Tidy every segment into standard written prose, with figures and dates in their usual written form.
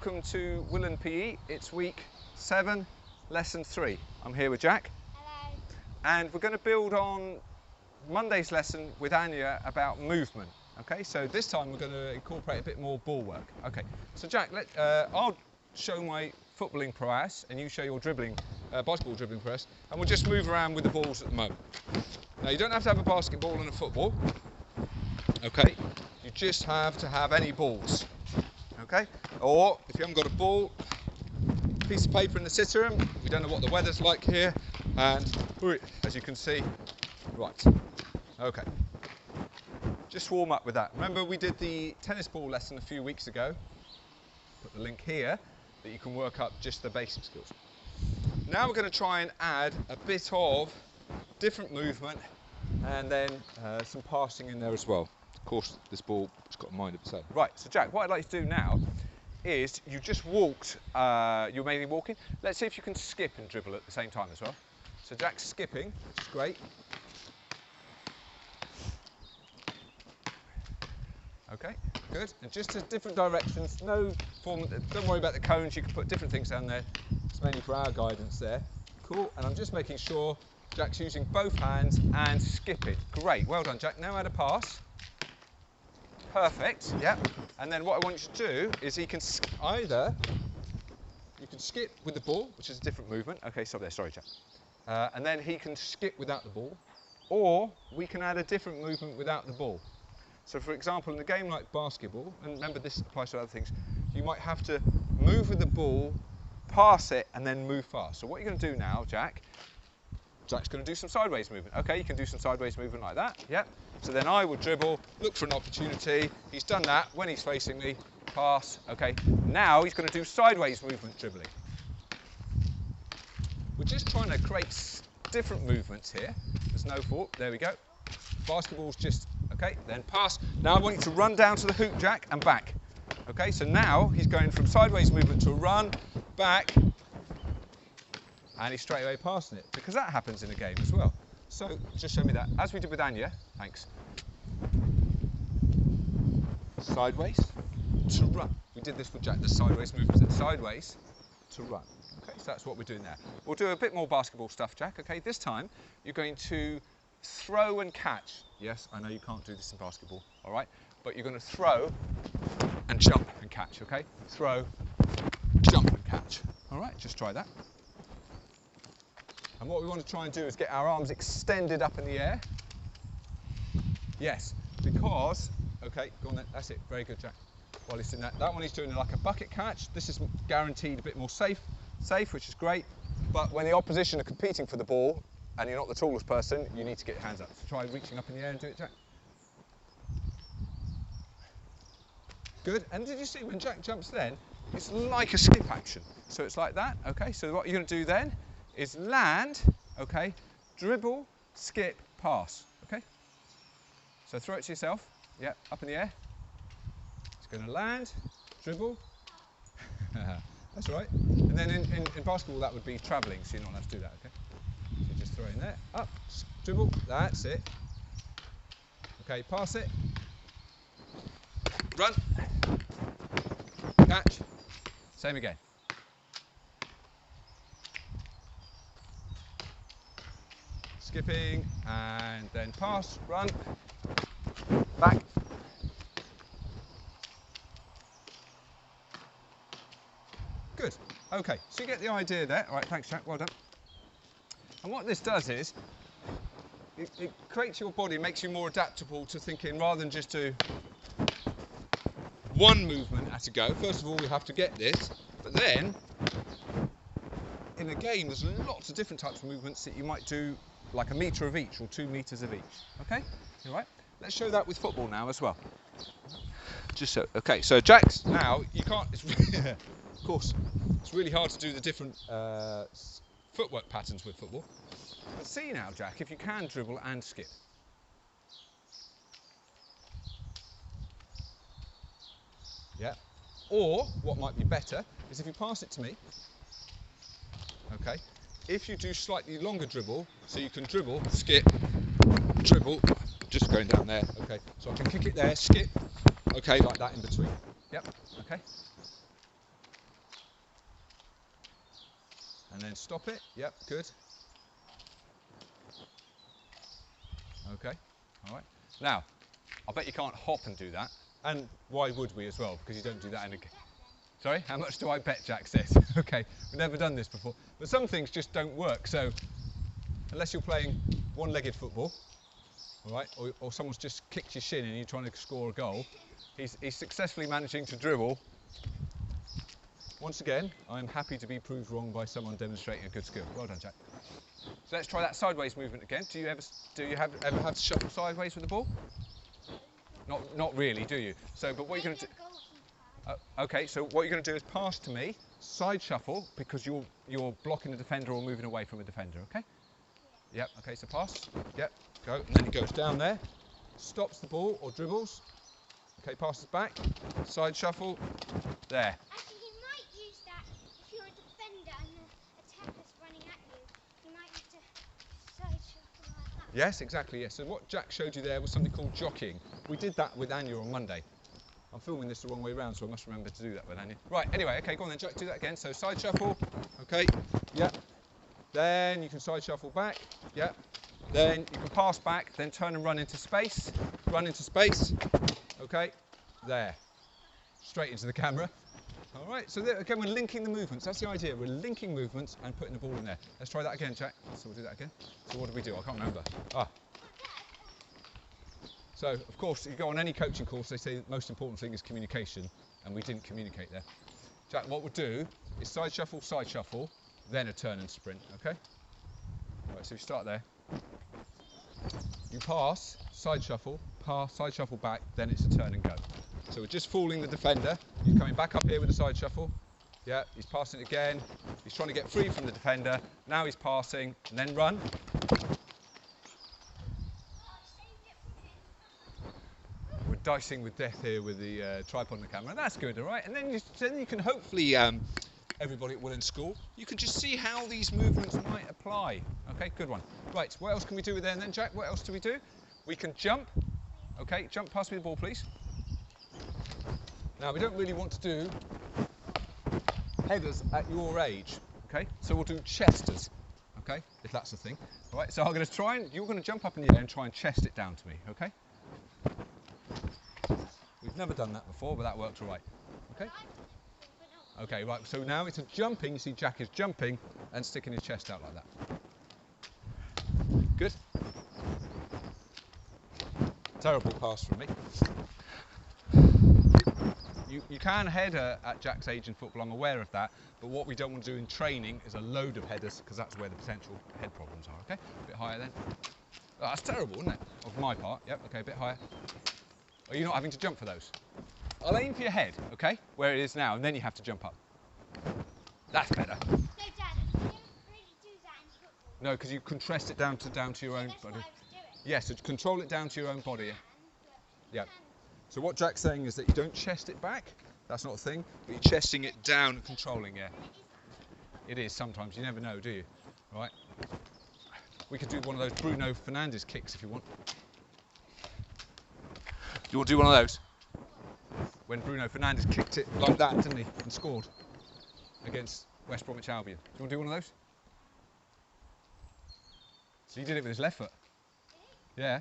welcome to Willand PE. It's week 7, lesson 3. I'm here with Jack. Hello. And we're going to build on Monday's lesson with Anya about movement. Okay, so this time we're going to incorporate a bit more ball work. Okay, so Jack, I'll show my footballing prowess and you show your dribbling, basketball dribbling prowess, and we'll just move around with the balls at the moment. Now you don't have to have a basketball and a football. Okay, you just have to have any balls. Okay, or if you haven't got a ball, piece of paper in the sitting room. We don't know what the weather's like here, and as you can see, right. Okay, just warm up with that. Remember we did the tennis ball lesson a few weeks ago. Put the link here that you can work up just the basic skills. Now we're going to try and add a bit of different movement and then some passing in there as well. Of course, this ball has got a mind of its own. Right, so Jack, what I'd like to do now is you just walked, you're mainly walking. Let's see if you can skip and dribble at the same time as well. So Jack's skipping, which is great. Okay, good. And just to different directions, no form, don't worry about the cones, you can put different things down there. It's mainly for our guidance there. Cool, and I'm just making sure Jack's using both hands and skipping. Great, well done Jack. Now add a pass. Perfect, yep. And then what I want you to do is he can either, you can skip with the ball, which is a different movement. Okay, stop there, sorry Jack. And then he can skip without the ball, or we can add a different movement without the ball. So for example, in a game like basketball, and remember this applies to other things, you might have to move with the ball, pass it, and then move fast. So what you're going to do now, Jack's going to do some sideways movement. Okay, you can do some sideways movement like that, yep. So then I will dribble, look for an opportunity. He's done that when he's facing me, pass, okay. Now he's going to do sideways movement dribbling. We're just trying to create different movements here. There's no fault, there we go. Basketball's just, okay, then pass. Now I want you to run down to the hoop, Jack, and back. Okay, so now he's going from sideways movement to a run, back, and he's straight away passing it, because that happens in a game as well. So just show me that, as we did with Anya, thanks. Sideways to run. We did this with Jack, the sideways movement, sideways to run. Okay, so that's what we're doing there. We'll do a bit more basketball stuff, Jack, okay? This time, you're going to throw and catch. Yes, I know you can't do this in basketball, all right? But you're going to throw and jump and catch, okay? Throw, jump and catch. All right, just try that. And what we want to try and do is get our arms extended up in the air. Yes, because, okay, go on then, that's it, very good Jack. While he's doing that, that one he's doing like a bucket catch. This is guaranteed a bit more safe, which is great. But when the opposition are competing for the ball, and you're not the tallest person, you need to get your hands up. So try reaching up in the air and do it, Jack. Good, and did you see when Jack jumps then, it's like a skip action. So it's like that, okay? So what you're going to do then is land, okay, dribble, skip, pass, okay? So throw it to yourself, yeah, up in the air. It's going to land, dribble. That's all right. And then in basketball that would be travelling, so you're not allowed to do that, okay? So you just throw it in there, up, dribble, that's it. Okay, pass it. Run. Catch. Same again. Skipping, and then pass, run, back. Good, okay, so you get the idea there. All right, thanks Jack, well done. And what this does is, it creates your body, makes you more adaptable to thinking rather than just do one movement at a go. First of all, we have to get this, but then, in a game, there's lots of different types of movements that you might do like a metre of each or 2 metres of each, okay? All right, let's show that with football now as well. Just so, okay, so Jack's now, you can't, it's really, of course, it's really hard to do the different footwork patterns with football. But see now, Jack, if you can dribble and skip. Yeah, or what might be better is if you pass it to me, okay, if you do slightly longer dribble, so you can dribble, skip, dribble, just going down there, okay, so I can kick it there, skip, okay, like that in between. Yep, okay. and then stop it. Yep, good. Okay, all right. Now, I bet you can't hop and do that. And why would we as well? Because you don't do that in a game. Sorry, how much do I bet, Jack says? Okay, we've never done this before. But some things just don't work. So, unless you're playing one-legged football, all right, or someone's just kicked your shin and you're trying to score a goal, he's successfully managing to dribble. Once again, I'm happy to be proved wrong by someone demonstrating a good skill. Well done, Jack. So let's try that sideways movement again. Do you ever have to shuffle sideways with the ball? Not really, do you? So, but what you're going to do? Okay, so what you're going to do is pass to me, side shuffle, because you're blocking the defender or moving away from a defender. Okay? Yep. Okay, so pass. Yep. Go, and then he goes down there, stops the ball or dribbles. Okay, passes back, side shuffle. There. Actually, you might use that if you're a defender and the attacker's running at you. You might have to side shuffle like that. Yes, exactly, yes. So what Jack showed you there was something called jockeying. We did that with Anya on Monday. I'm filming this the wrong way around, so I must remember to do that with Anya. Right, anyway, okay, go on then, Jack, do that again. So side shuffle, okay, yep. Then you can side shuffle back, yep. Then you can pass back, then turn and run into space, okay, there. Straight into the camera. All right, so there, again, we're linking the movements. That's the idea. We're linking movements and putting the ball in there. Let's try that again, Jack. So we'll do that again. So what did we do? I can't remember. So, of course, you go on any coaching course, they say the most important thing is communication, and we didn't communicate there. Jack, what we'll do is side shuffle, then a turn and sprint, okay? All right, so we start there. You pass, side shuffle back, then it's a turn and go. So we're just fooling the defender. He's coming back up here with the side shuffle. Yeah, he's passing again. He's trying to get free from the defender. Now he's passing, and then run. We're dicing with death here with the tripod on the camera. That's good, all right? And then you can hopefully, everybody at Willand School, you can just see how these movements might apply. Okay, good one. Right, what else can we do with there then, Jack? What else do we do? We can jump. Okay, jump past me the ball, please. Now, we don't really want to do headers at your age, okay? So we'll do chesters, okay? If that's the thing. All right, so I'm going to try and, you're going to jump up in the air and try and chest it down to me, okay? We've never done that before, but that works all right, okay? Okay, right, so now it's a jumping. You see Jack is jumping and sticking his chest out like that. Good. Terrible pass from me. You can header at Jack's age in football, I'm aware of that, but what we don't want to do in training is a load of headers, because that's where the potential head problems are, okay? A bit higher then. Oh, that's terrible, isn't it? Of my part, yep, okay, a bit higher. Are you not having to jump for those? I'll aim for your head, okay? Where it is now, and then you have to jump up. That's better. No, Dad, you don't really do that in football. No, because you contrast it down to your own That's body. what I was doing. Yes, so control it down to your own body. Yeah. So what Jack's saying is that you don't chest it back. That's not a thing. But you're chesting it down and controlling it. It is sometimes. You never know, do you? Right. We could do one of those Bruno Fernandes kicks if you want. You want to do one of those? When Bruno Fernandes kicked it like that, didn't he? And scored against West Bromwich Albion. Do you want to do one of those? So he did it with his left foot. Yeah.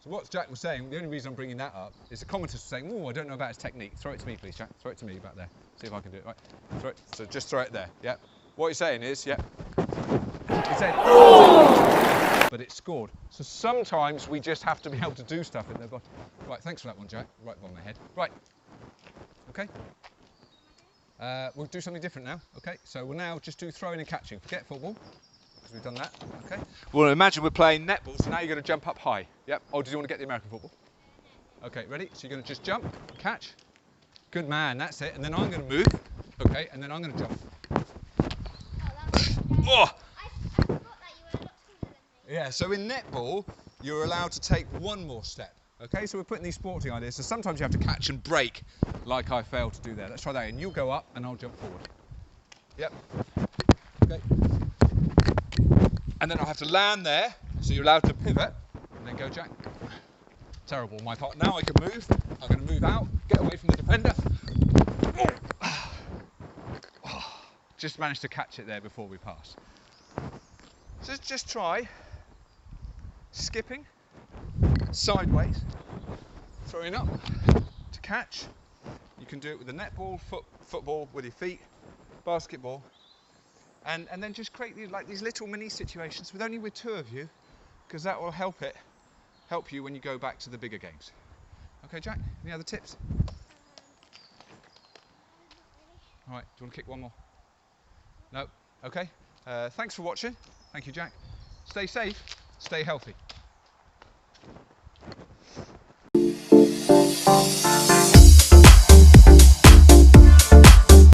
So what Jack was saying, the only reason I'm bringing that up is the commentators were saying, oh, I don't know about his technique. Throw it to me, please, Jack. Throw it to me back there. See if I can do it. Right. Throw it. So just throw it there. Yeah. What he's saying is, yeah. He's saying, but it scored. So sometimes we just have to be able to do stuff in their body. Right, thanks for that one, Jack. Right above my head. Right. Okay. We'll do something different now. Okay. So we'll now just do throwing and catching. Forget football. We've done that, okay? Well, imagine we're playing netball, so now you're going to jump up high. Yep. Oh, did you want to get the American football? Okay, ready? So you're going to just jump, catch. Good man, that's it. And then I'm going to move, okay? And then I'm going to jump. Oh! I forgot that you were a lot taller than me. Yeah, so in netball, you're allowed to take one more step. Okay, so we're putting these sporting ideas. So sometimes you have to catch and break, like I failed to do there. Let's try that again. You'll go up and I'll jump forward. Yep. Okay. And then I'll have to land there, so you're allowed to pivot, and then go Jack. Terrible on my part. Now I can move. I'm going to move out, get away from the defender. Oh. just managed to catch it there before we pass. So just try skipping sideways, throwing up to catch. You can do it with a netball, football with your feet, basketball, and then just create these little mini situations with only with 2 of you, because that will help you when you go back to the bigger games. Okay, Jack, any other tips? Not really. All right, do you want to kick one more? No? Okay. Thanks for watching. Thank you, Jack. Stay safe, stay healthy.